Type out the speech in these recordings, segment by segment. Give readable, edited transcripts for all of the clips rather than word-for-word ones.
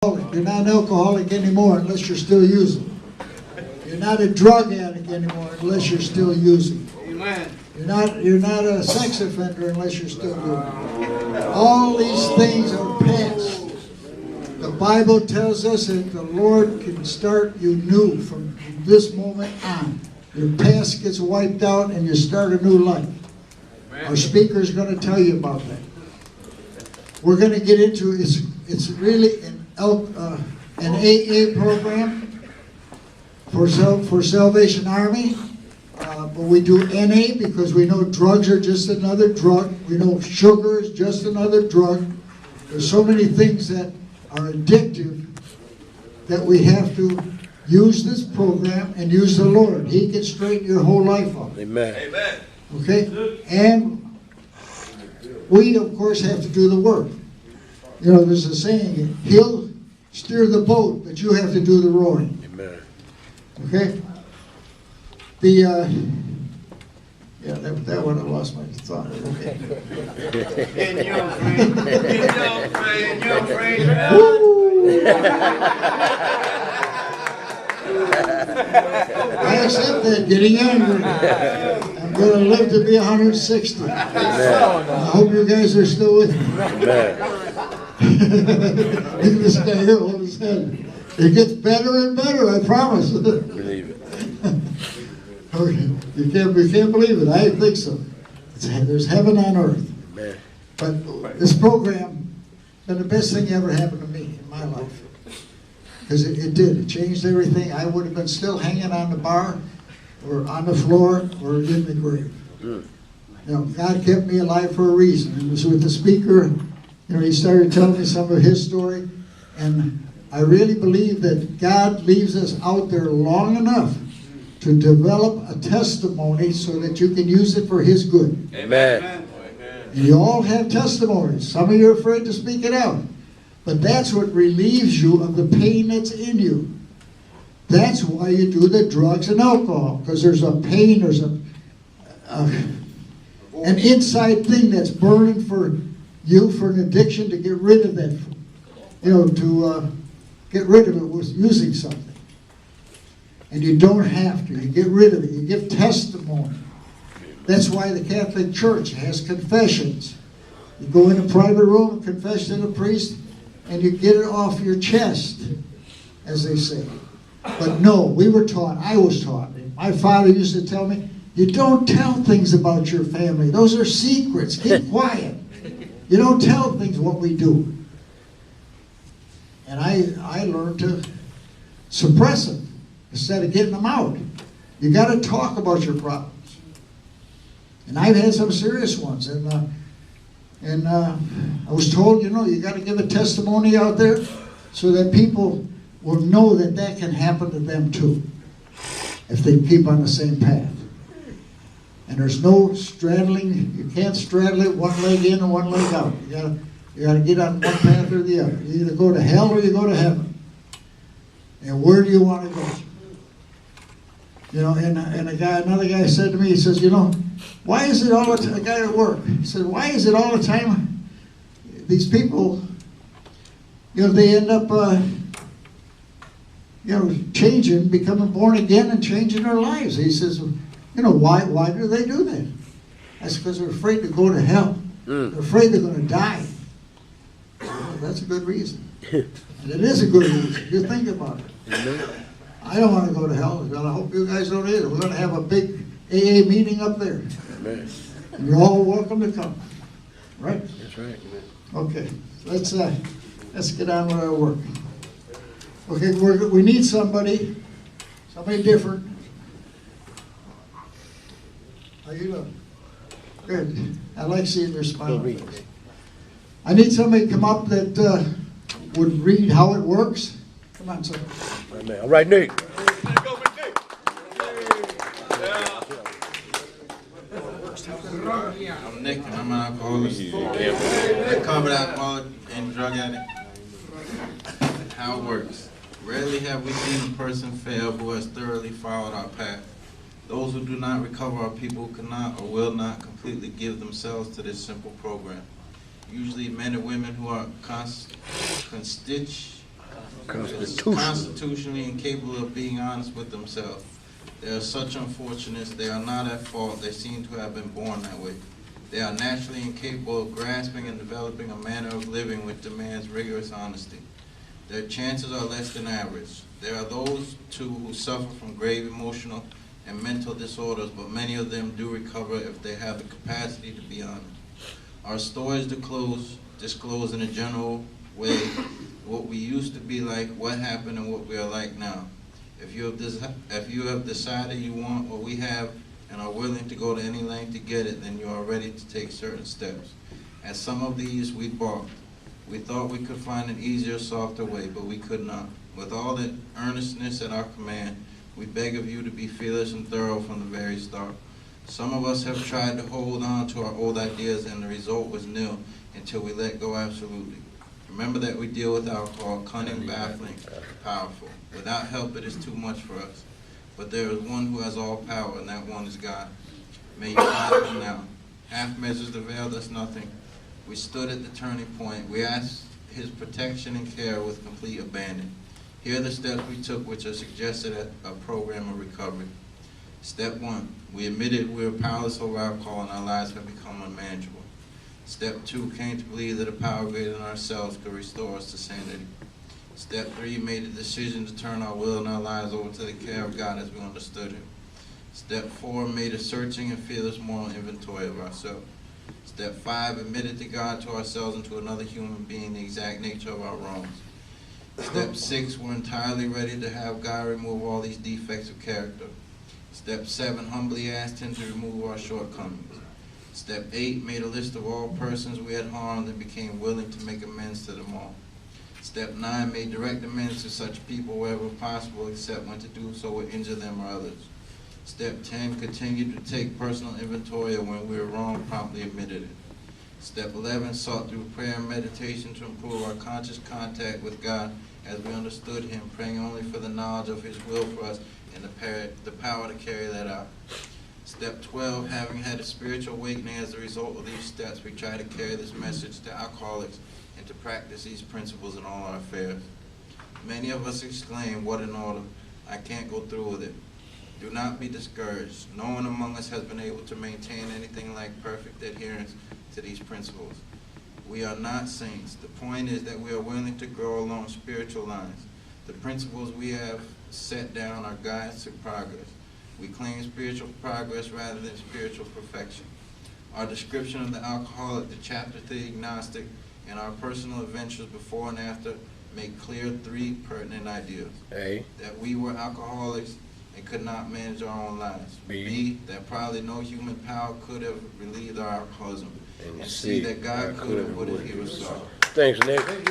You're not an alcoholic anymore unless you're still using. You're not a drug addict anymore unless you're still using. Amen. You're not a sex offender unless you're still doing it. All these things are past. The Bible tells us that the Lord can start you new from this moment on. Your past gets wiped out and you start a new life. Our speaker is going to tell you about that. We're going to get into it's really an AA program for Salvation Army, but we do NA because we know drugs are just another drug. We know sugar is just another drug. There's so many things that are addictive that we have to use this program and use the Lord. He can straighten your whole life up. Amen. Amen. Okay? And we, of course, have to do the work. You know, there's a saying, he'll steer the boat, but you have to do the rowing. Amen. Okay? That one I lost my thought. Okay. In your brain. In your brain. Woo! I accept that, getting angry. I'm going to live to be 160. I hope you guys are still with me. Amen. Look at this guy here hold his head. It gets better and better, I promise. Believe it. Okay. You can't believe it. I think so. There's heaven on earth. Amen. But this program been the best thing ever happened to me in my life. Because it did. It changed everything. I would have been still hanging on the bar or on the floor or in the grave. You know, God kept me alive for a reason. And it was with the speaker. You know, he started telling me some of his story. And I really believe that God leaves us out there long enough to develop a testimony so that you can use it for His good. Amen. And you all have testimonies. Some of you are afraid to speak it out. But that's what relieves you of the pain that's in you. That's why you do the drugs and alcohol. Because there's a pain, there's an inside thing that's burning for you for an addiction to get rid of that. You know, to get rid of it with using something. And you don't have to. You get rid of it. You give testimony. That's why the Catholic Church has confessions. You go in a private room, confess to the priest, and you get it off your chest, as they say. But no, we were taught, I was taught. My father used to tell me, you don't tell things about your family. Those are secrets. Keep quiet. You don't tell things what we do. And I learned to suppress them instead of getting them out. You got to talk about your problems. And I've had some serious ones. And I was told, you know, you got to give a testimony out there so that people will know that that can happen to them too, if they keep on the same path. And there's no straddling. You can't straddle it one leg in and one leg out. You got to get on one path or the other. You either go to hell or you go to heaven. And where do you want to go? You know, and another guy said to me, he says, you know, why is it all the time, a guy at work, he said, why is it all the time these people, you know, they end up, you know, changing, becoming born again and changing their lives. He says, you know, why do they do that? That's because they're afraid to go to hell. They're afraid they're going to die. Well, that's a good reason. And it is a good reason. You think about it. I don't want to go to hell, and I hope you guys don't either. We're going to have a big AA meeting up there. Amen. And you're all welcome to come. Right? That's right. Okay. Let's get on with our work. Okay, we need somebody different. How you doing? Good. I like seeing your smile. I need somebody to come up that would read how it works. Come on, son. Amen. All right, Nick. I'm Nick, and I'm an alcoholic. Recovered alcoholic and drug addict. How it works. Rarely have we seen a person fail who has thoroughly followed our path. Those who do not recover are people who cannot or will not completely give themselves to this simple program. Usually men and women who are constitutionally incapable of being honest with themselves. They are such unfortunates. They are not at fault. They seem to have been born that way. They are naturally incapable of grasping and developing a manner of living which demands rigorous honesty. Their chances are less than average. There are those, too, who suffer from grave emotional and mental disorders, but many of them do recover if they have the capacity to be honest. Our stories disclose in a general way what we used to be like, what happened, and what we are like now. If you have decided you want what we have and are willing to go to any length to get it, then you are ready to take certain steps. At some of these, we balked. We thought we could find an easier, softer way, but we could not. With all the earnestness at our command, we beg of you to be fearless and thorough from the very start. Some of us have tried to hold on to our old ideas, and the result was nil until we let go absolutely. Remember that we deal with alcohol, cunning, baffling, powerful. Without help, it is too much for us. But there is one who has all power, and that one is God. May you find him now. Half measures availed us nothing. We stood at the turning point. We asked his protection and care with complete abandon. Here are the steps we took, which are suggested at a program of recovery. Step 1, we admitted we were powerless over alcohol and our lives had become unmanageable. Step 2, came to believe that a power greater than ourselves could restore us to sanity. Step 3, made the decision to turn our will and our lives over to the care of God as we understood him. Step 4, made a searching and fearless moral inventory of ourselves. Step 5, admitted to God, to ourselves, and to another human being the exact nature of our wrongs. Step 6, we're entirely ready to have God remove all these defects of character. Step 7, humbly asked him to remove our shortcomings. Step 8, made a list of all persons we had harmed and became willing to make amends to them all. Step 9, made direct amends to such people wherever possible, except when to do so would injure them or others. Step 10, continued to take personal inventory of when we were wrong, promptly admitted it. Step 11, sought through prayer and meditation to improve our conscious contact with God as we understood him, praying only for the knowledge of his will for us and the power to carry that out. Step 12, having had a spiritual awakening as a result of these steps, we try to carry this message to alcoholics and to practice these principles in all our affairs. Many of us exclaim, what an order, I can't go through with it. Do not be discouraged. No one among us has been able to maintain anything like perfect adherence to these principles. We are not saints. The point is that we are willing to grow along spiritual lines. The principles we have set down are guides to progress. We claim spiritual progress rather than spiritual perfection. Our description of the alcoholic, the chapter 3 agnostic, and our personal adventures before and after make clear 3 pertinent ideas. A, that we were alcoholics and could not manage our own lives. B, that probably no human power could have relieved our alcoholism. And C, that God could have would if he was so. Thanks, Nick. Good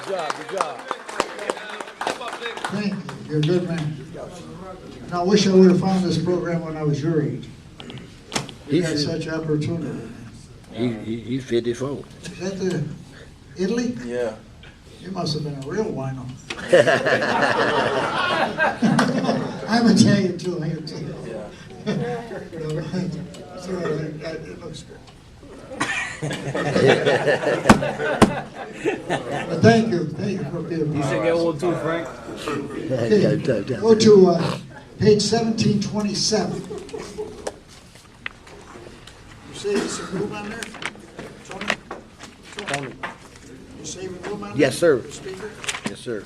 job, good job. Thank you. You're a good man. And I wish I would have found this program when I was your age. You had such opportunity. He's 54. Is that the Italy? Yeah. You must have been a real wino. I'm Italian too, I am too. Yeah. It's all right, it looks good. But thank you for being part of it. Get one too, Frank. Okay, go to page 1727. You saving some room on there? Tony? You saving room on there? Yes, sir. Speaker? Yes, sir.